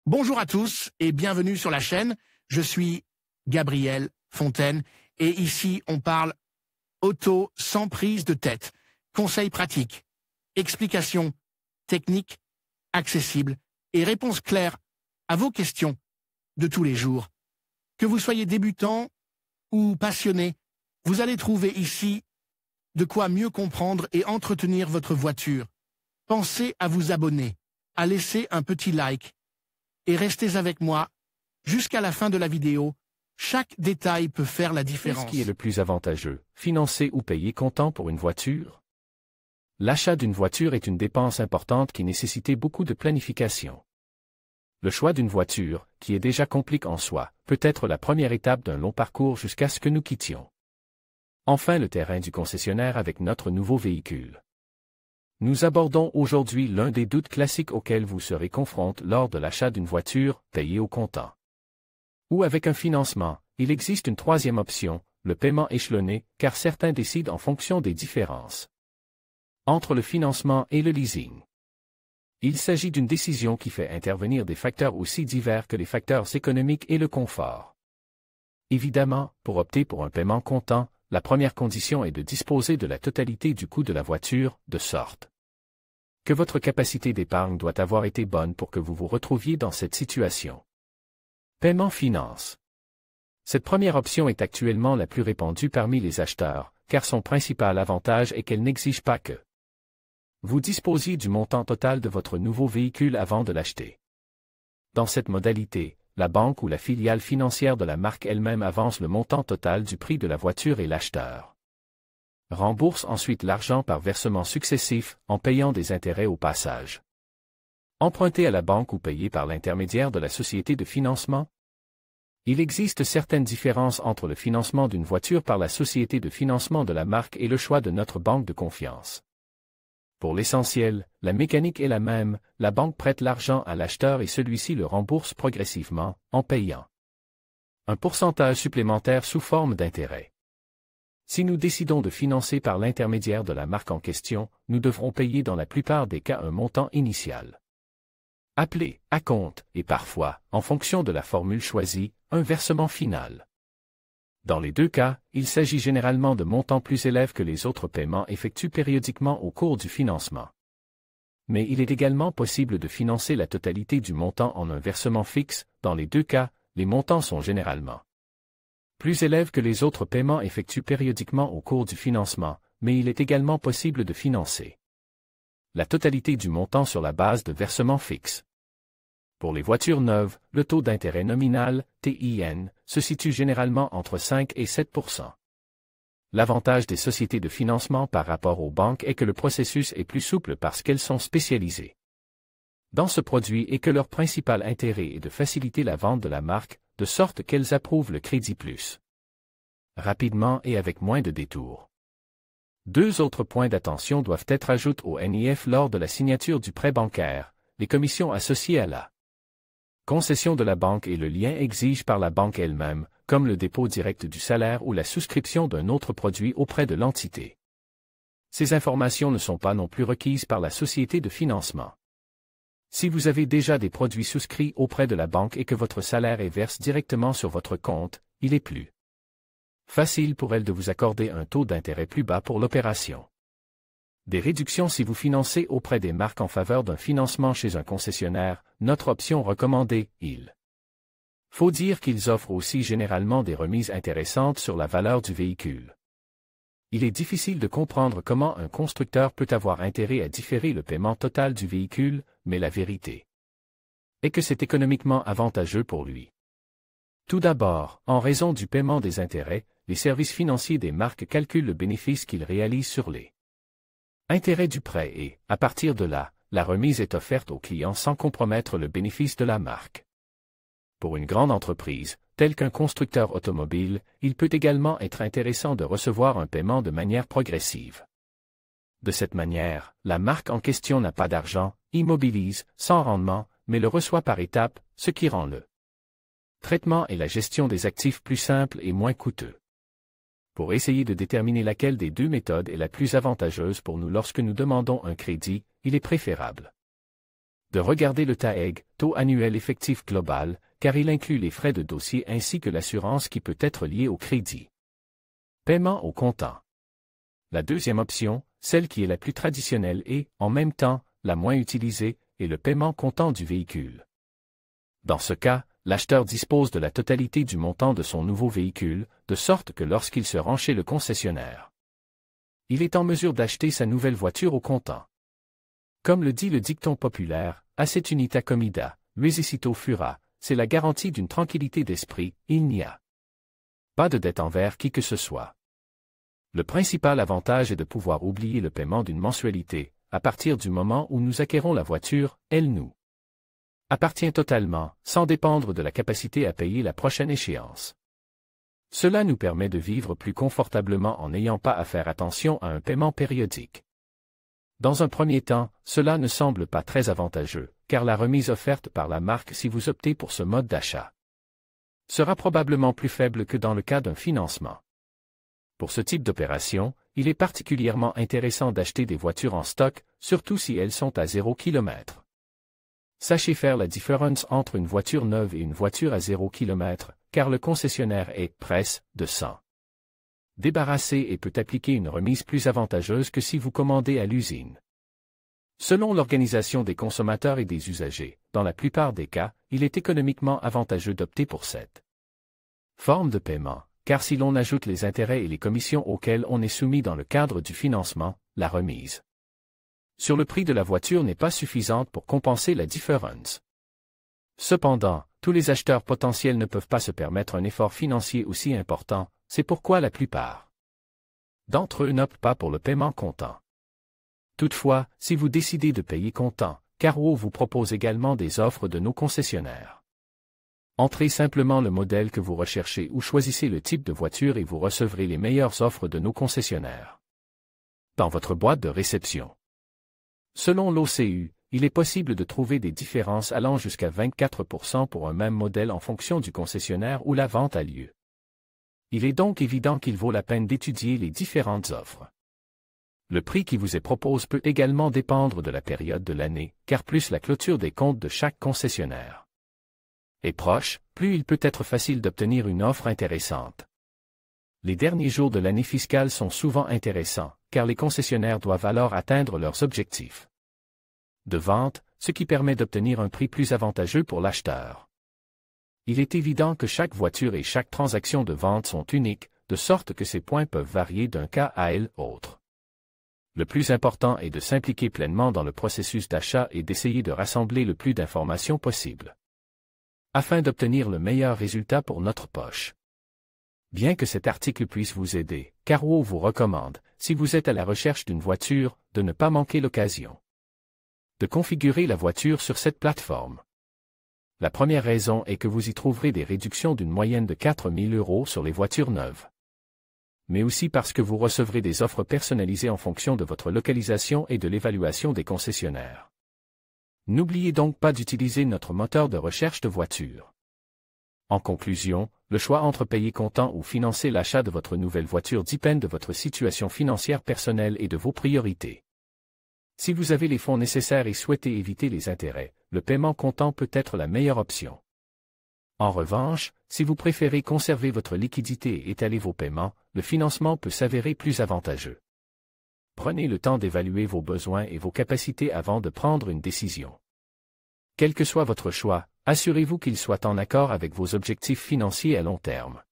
Bonjour à tous et bienvenue sur la chaîne. Je suis Gabriel Fontaine et ici on parle auto sans prise de tête. Conseils pratiques, explications techniques, accessibles et réponses claires à vos questions de tous les jours. Que vous soyez débutant ou passionné, vous allez trouver ici de quoi mieux comprendre et entretenir votre voiture. Pensez à vous abonner, à laisser un petit like et restez avec moi jusqu'à la fin de la vidéo. Chaque détail peut faire la différence. Qu'est-ce qui est le plus avantageux, financer ou payer comptant pour une voiture? L'achat d'une voiture est une dépense importante qui nécessite beaucoup de planification. Le choix d'une voiture, qui est déjà compliqué en soi, peut être la première étape d'un long parcours jusqu'à ce que nous quittions enfin le terrain du concessionnaire avec notre nouveau véhicule. Nous abordons aujourd'hui l'un des doutes classiques auxquels vous serez confrontés lors de l'achat d'une voiture, payée au comptant. Ou avec un financement, il existe une troisième option, le paiement échelonné, car certains décident en fonction des différences entre le financement et le leasing. Il s'agit d'une décision qui fait intervenir des facteurs aussi divers que les facteurs économiques et le confort. Évidemment, pour opter pour un paiement comptant, la première condition est de disposer de la totalité du coût de la voiture, de sorte que votre capacité d'épargne doit avoir été bonne pour que vous vous retrouviez dans cette situation. Paiement finance. Cette première option est actuellement la plus répandue parmi les acheteurs, car son principal avantage est qu'elle n'exige pas que vous disposiez du montant total de votre nouveau véhicule avant de l'acheter. Dans cette modalité, la banque ou la filiale financière de la marque elle-même avance le montant total du prix de la voiture et l'acheteur rembourse ensuite l'argent par versements successifs en payant des intérêts au passage. Emprunter à la banque ou payer par l'intermédiaire de la société de financement? Il existe certaines différences entre le financement d'une voiture par la société de financement de la marque et le choix de notre banque de confiance. Pour l'essentiel, la mécanique est la même, la banque prête l'argent à l'acheteur et celui-ci le rembourse progressivement, en payant un pourcentage supplémentaire sous forme d'intérêt. Si nous décidons de financer par l'intermédiaire de la marque en question, nous devrons payer dans la plupart des cas un montant initial appelé acompte et parfois, en fonction de la formule choisie, un versement final. Dans les deux cas, il s'agit généralement de montants plus élevés que les autres paiements effectués périodiquement au cours du financement. Mais il est également possible de financer la totalité du montant en un versement fixe. Dans les deux cas, les montants sont généralement plus élevés que les autres paiements effectués périodiquement au cours du financement, mais il est également possible de financer la totalité du montant sur la base de versements fixes. Pour les voitures neuves, le taux d'intérêt nominal, TIN, se situe généralement entre 5 et 7%. L'avantage des sociétés de financement par rapport aux banques est que le processus est plus souple parce qu'elles sont spécialisées dans ce produit et que leur principal intérêt est de faciliter la vente de la marque, de sorte qu'elles approuvent le crédit plus rapidement et avec moins de détours. Deux autres points d'attention doivent être ajoutés au NIF lors de la signature du prêt bancaire, les commissions associées à la concession de la banque et le lien exigé par la banque elle-même, comme le dépôt direct du salaire ou la souscription d'un autre produit auprès de l'entité. Ces informations ne sont pas non plus requises par la société de financement. Si vous avez déjà des produits souscrits auprès de la banque et que votre salaire est versé directement sur votre compte, il est plus facile pour elle de vous accorder un taux d'intérêt plus bas pour l'opération. Des réductions si vous financez auprès des marques en faveur d'un financement chez un concessionnaire, notre option recommandée, il faut dire qu'ils offrent aussi généralement des remises intéressantes sur la valeur du véhicule. Il est difficile de comprendre comment un constructeur peut avoir intérêt à différer le paiement total du véhicule, mais la vérité est que c'est économiquement avantageux pour lui. Tout d'abord, en raison du paiement des intérêts, les services financiers des marques calculent le bénéfice qu'ils réalisent sur les intérêt du prêt et, à partir de là, la remise est offerte au client sans compromettre le bénéfice de la marque. Pour une grande entreprise, telle qu'un constructeur automobile, il peut également être intéressant de recevoir un paiement de manière progressive. De cette manière, la marque en question n'a pas d'argent, immobilise, sans rendement, mais le reçoit par étapes, ce qui rend le traitement et la gestion des actifs plus simples et moins coûteux. Pour essayer de déterminer laquelle des deux méthodes est la plus avantageuse pour nous lorsque nous demandons un crédit, il est préférable De regarder le TAEG, taux annuel effectif global, car il inclut les frais de dossier ainsi que l'assurance qui peut être liée au crédit. Paiement au comptant. La deuxième option, celle qui est la plus traditionnelle et, en même temps, la moins utilisée, est le paiement comptant du véhicule. Dans ce cas, l'acheteur dispose de la totalité du montant de son nouveau véhicule, de sorte que lorsqu'il se rend chez le concessionnaire, il est en mesure d'acheter sa nouvelle voiture au comptant. Comme le dit le dicton populaire, Asset unita comida, luesicito fura, c'est la garantie d'une tranquillité d'esprit, il n'y a pas de dette envers qui que ce soit. Le principal avantage est de pouvoir oublier le paiement d'une mensualité, à partir du moment où nous acquérons la voiture, elle nous appartient totalement, sans dépendre de la capacité à payer la prochaine échéance. Cela nous permet de vivre plus confortablement en n'ayant pas à faire attention à un paiement périodique. Dans un premier temps, cela ne semble pas très avantageux, car la remise offerte par la marque si vous optez pour ce mode d'achat sera probablement plus faible que dans le cas d'un financement. Pour ce type d'opération, il est particulièrement intéressant d'acheter des voitures en stock, surtout si elles sont à 0 km. Sachez faire la différence entre une voiture neuve et une voiture à 0 km, car le concessionnaire est presse de s'en débarrasser et peut appliquer une remise plus avantageuse que si vous commandez à l'usine. Selon l'Organisation des consommateurs et des usagers, dans la plupart des cas, il est économiquement avantageux d'opter pour cette forme de paiement, car si l'on ajoute les intérêts et les commissions auxquelles on est soumis dans le cadre du financement, la remise sur le prix de la voiture n'est pas suffisante pour compenser la différence. Cependant, tous les acheteurs potentiels ne peuvent pas se permettre un effort financier aussi important, c'est pourquoi la plupart d'entre eux n'optent pas pour le paiement comptant. Toutefois, si vous décidez de payer comptant, Carwow vous propose également des offres de nos concessionnaires. Entrez simplement le modèle que vous recherchez ou choisissez le type de voiture et vous recevrez les meilleures offres de nos concessionnaires dans votre boîte de réception. Selon l'OCU, il est possible de trouver des différences allant jusqu'à 24% pour un même modèle en fonction du concessionnaire où la vente a lieu. Il est donc évident qu'il vaut la peine d'étudier les différentes offres. Le prix qui vous est proposé peut également dépendre de la période de l'année, car plus la clôture des comptes de chaque concessionnaire est proche, plus il peut être facile d'obtenir une offre intéressante. Les derniers jours de l'année fiscale sont souvent intéressants, car les concessionnaires doivent alors atteindre leurs objectifs de vente, ce qui permet d'obtenir un prix plus avantageux pour l'acheteur. Il est évident que chaque voiture et chaque transaction de vente sont uniques, de sorte que ces points peuvent varier d'un cas à l'autre. Le plus important est de s'impliquer pleinement dans le processus d'achat et d'essayer de rassembler le plus d'informations possible, afin d'obtenir le meilleur résultat pour notre poche. Bien que cet article puisse vous aider, Carwow vous recommande, si vous êtes à la recherche d'une voiture, de ne pas manquer l'occasion de configurer la voiture sur cette plateforme. La première raison est que vous y trouverez des réductions d'une moyenne de 4 000 € sur les voitures neuves. Mais aussi parce que vous recevrez des offres personnalisées en fonction de votre localisation et de l'évaluation des concessionnaires. N'oubliez donc pas d'utiliser notre moteur de recherche de voitures. En conclusion, le choix entre payer comptant ou financer l'achat de votre nouvelle voiture dépend de votre situation financière personnelle et de vos priorités. Si vous avez les fonds nécessaires et souhaitez éviter les intérêts, le paiement comptant peut être la meilleure option. En revanche, si vous préférez conserver votre liquidité et étaler vos paiements, le financement peut s'avérer plus avantageux. Prenez le temps d'évaluer vos besoins et vos capacités avant de prendre une décision. Quel que soit votre choix, assurez-vous qu'il soit en accord avec vos objectifs financiers à long terme.